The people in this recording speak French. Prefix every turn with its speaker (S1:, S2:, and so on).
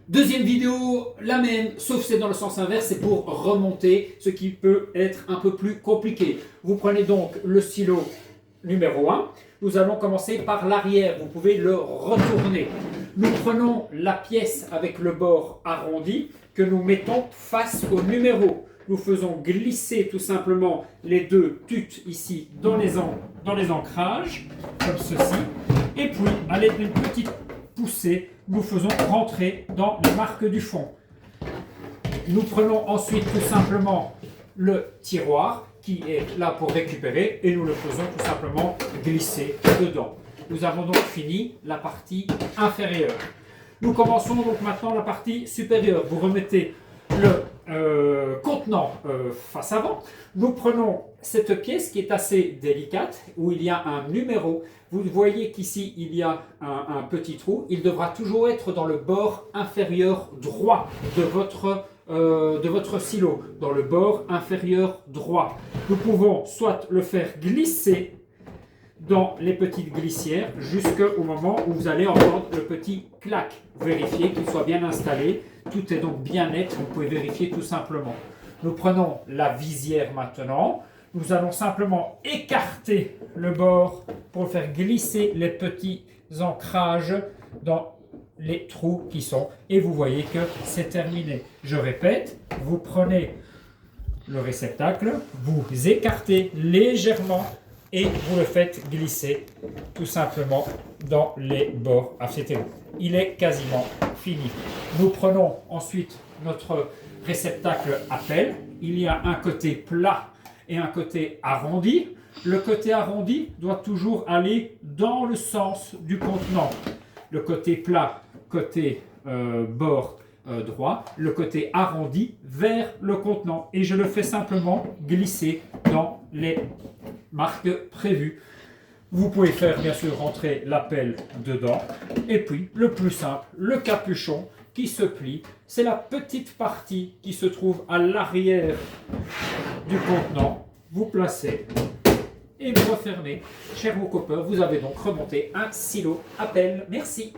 S1: Deuxième vidéo, la même, sauf c'est dans le sens inverse, c'est pour remonter, ce qui peut être un peu plus compliqué. Vous prenez donc le stylo numéro 1, nous allons commencer par l'arrière, vous pouvez le retourner. Nous prenons la pièce avec le bord arrondi que nous mettons face au numéro. Nous faisons glisser tout simplement les deux tutes ici dans les ancrages, comme ceci, et puis à l'aide d'une petite poussée, nous faisons rentrer dans les marques du fond. Nous prenons ensuite tout simplement le tiroir qui est là pour récupérer et nous le faisons tout simplement glisser dedans. Nous avons donc fini la partie inférieure. Nous commençons donc maintenant la partie supérieure. Vous remettez le contenant face avant. Nous prenons cette pièce qui est assez délicate où il y a un numéro. Vous voyez qu'ici il y a un petit trou. Il devra toujours être dans le bord inférieur droit de votre silo, dans le bord inférieur droit. Nous pouvons soit le faire glisser dans les petites glissières jusqu'au moment où vous allez entendre le petit clac. Vérifiez qu'il soit bien installé. Tout est donc bien net, vous pouvez vérifier tout simplement. Nous prenons la visière maintenant. Nous allons simplement écarter le bord pour faire glisser les petits ancrages dans les trous qui sont. Et vous voyez que c'est terminé. Je répète, vous prenez le réceptacle, vous écartez légèrement et vous le faites glisser tout simplement dans les bords ACTO. Il est quasiment fini. Nous prenons ensuite notre réceptacle à pelle. Il y a un côté plat et un côté arrondi. Le côté arrondi doit toujours aller dans le sens du contenant. Le côté plat, côté bord droit, le côté arrondi vers le contenant. Et je le fais simplement glisser dans les marques prévues. Vous pouvez faire bien sûr rentrer la pelle dedans. Et puis le plus simple, le capuchon qui se plie. C'est la petite partie qui se trouve à l'arrière du contenant. Vous placez et vous refermez. Cher Woodcopper, vous avez donc remonté un silo à pelle. Merci.